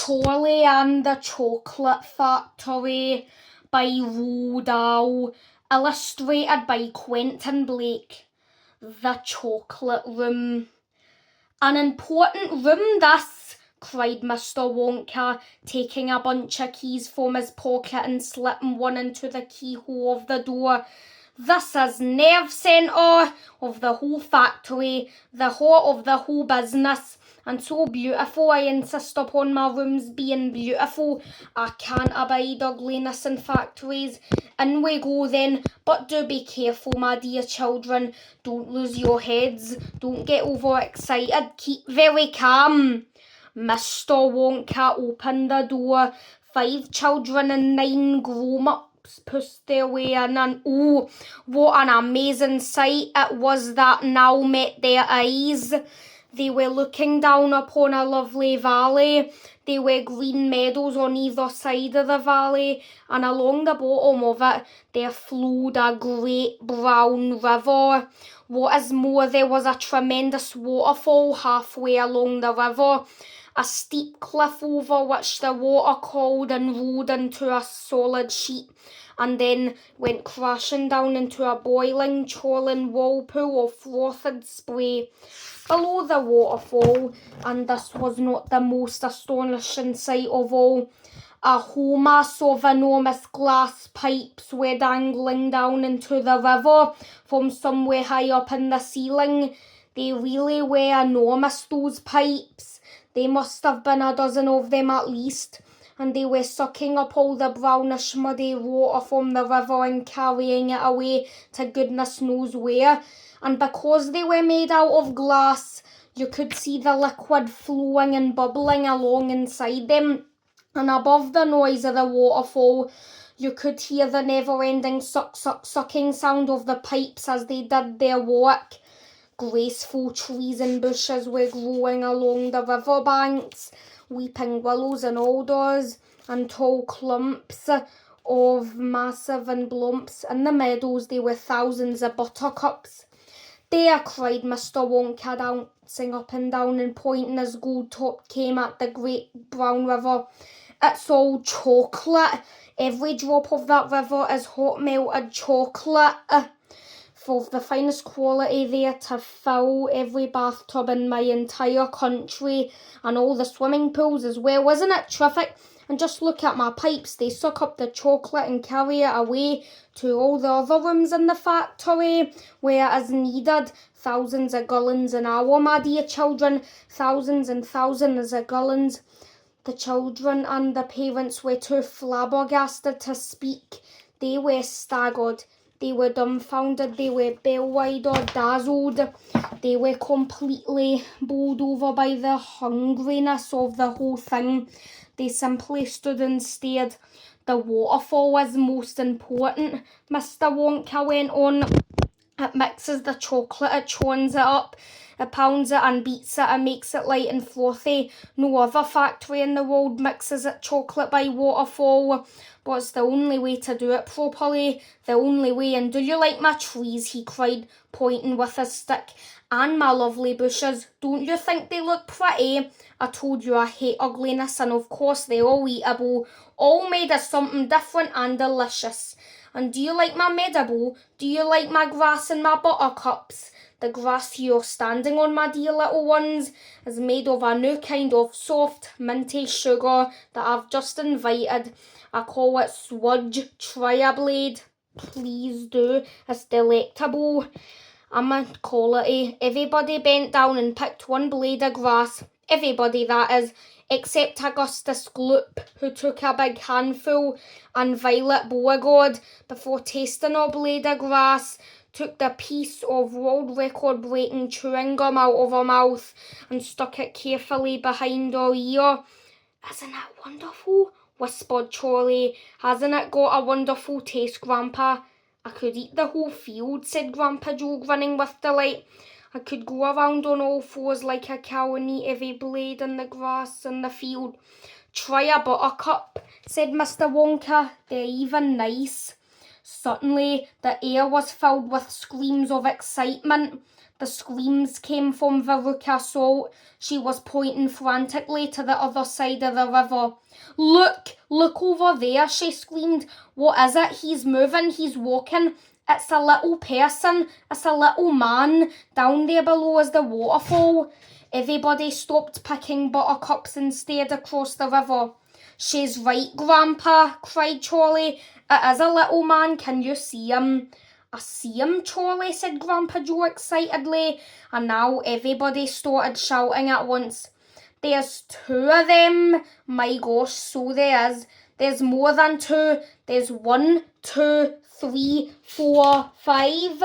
Charlie and the Chocolate Factory by Roald Dahl, illustrated by Quentin Blake. The Chocolate Room. An important room, this, cried Mr. Wonka, taking a bunch of keys from his pocket and slipping one into the keyhole of the door. This is nerve centre of the whole factory, the heart of the whole business, and so beautiful I insist upon my rooms being beautiful. I can't abide ugliness in factories. In we go then, but do be careful, my dear children. Don't lose your heads, don't get overexcited, keep very calm. Mr. Wonka opened the door. 5 children and 9 grown-ups pushed their way in, and oh, what an amazing sight it was that now met their eyes. They were looking down upon a lovely valley. There were green meadows on either side of the valley, and along the bottom of it there flowed a great brown river. What is more, there was a tremendous waterfall halfway along the river, a steep cliff over which the water called and rolled into a solid sheet, and then went crashing down into a boiling, churning whirlpool of frothed spray. Below the waterfall, and this was not the most astonishing sight of all, a whole mass of enormous glass pipes were dangling down into the river from somewhere high up in the ceiling. They really were enormous, those pipes. There must have been a dozen of them at least, and they were sucking up all the brownish muddy water from the river and carrying it away to goodness knows where. And because they were made out of glass, you could see the liquid flowing and bubbling along inside them. And above the noise of the waterfall, you could hear the never-ending sucking sound of the pipes as they did their work. Graceful trees and bushes were growing along the river banks, weeping willows and alders, and tall clumps of massive and blumps. In the meadows there were thousands of buttercups. There, cried Mr. Wonka, dancing up and down and pointing as Goldtop came at the great brown river. It's all chocolate. Every drop of that river is hot melted chocolate. Of the finest quality there to fill every bathtub in my entire country, and all the swimming pools as well. Isn't it terrific? And just look at my pipes. They suck up the chocolate and carry it away to all the other rooms in the factory where it is needed. Thousands of gallons an hour, my dear children. Thousands and thousands of gallons. The children and the parents were too flabbergasted to speak. They were staggered. They were dumbfounded, they were bell-wide or dazzled. They were completely bowled over by the hungriness of the whole thing. They simply stood and stared. The waterfall is most important, Mr. Wonka went on. It mixes the chocolate, it churns it up, it pounds it and beats it and makes it light and frothy. No other factory in the world mixes it chocolate by waterfall, but it's the only way to do it properly, the only way. And do you like my trees, he cried, pointing with his stick, and my lovely bushes? Don't you think they look pretty? I told you I hate ugliness, and of course they're all eatable, all made of something different and delicious. And do you like my meadow? Do you like my grass and my buttercups? The grass you're standing on, my dear little ones, is made of a new kind of soft, minty sugar that I've just invited. I call it Swudge. Try a blade. Please do. It's delectable. I'm a quality. Everybody bent down and picked one blade of grass. Everybody, that is, except Augustus Gloop, who took a big handful, and Violet Beauregard, before tasting a blade of grass, took the piece of world record breaking chewing gum out of her mouth and stuck it carefully behind her ear. Isn't it wonderful? Whispered Charlie. Hasn't it got a wonderful taste, Grandpa? I could eat the whole field, said Grandpa Joe, grinning with delight. I could go around on all fours like a cow and eat every blade in the grass in the field. Try a buttercup, said Mr. Wonka. They're even nice. Suddenly, the air was filled with screams of excitement. The screams came from Veruca Salt. She was pointing frantically to the other side of the river. Look over there, she screamed. What is it? He's moving, he's walking. It's a little person, it's a little man. Down there below is the waterfall. Everybody stopped picking buttercups and stared across the river. She's right, Grandpa, cried Charlie. It is a little man, can you see him? I see him, Charlie, said Grandpa Joe excitedly, and now everybody started shouting at once. There's 2 of them. My gosh, so there is. There's more than 2. There's 1, 2, 3, 4, 5.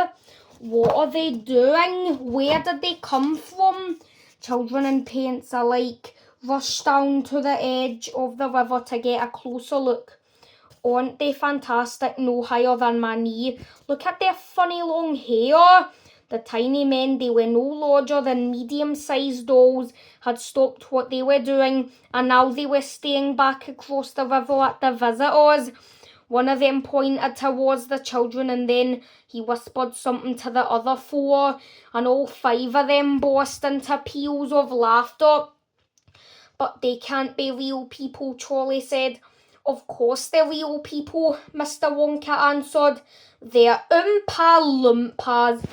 What are they doing? Where did they come from? Children and parents alike rushed down to the edge of the river to get a closer look. Aren't they fantastic? No higher than my knee. Look at their funny long hair. The tiny men, they were no larger than medium-sized dolls, had stopped what they were doing, and now they were staring back across the river at the visitors. One of them pointed towards the children, and then he whispered something to the other 4, and all 5 of them burst into peals of laughter. But they can't be real people, Charlie said. Of course they're real people, Mr. Wonka answered. They're Oompa Loompas.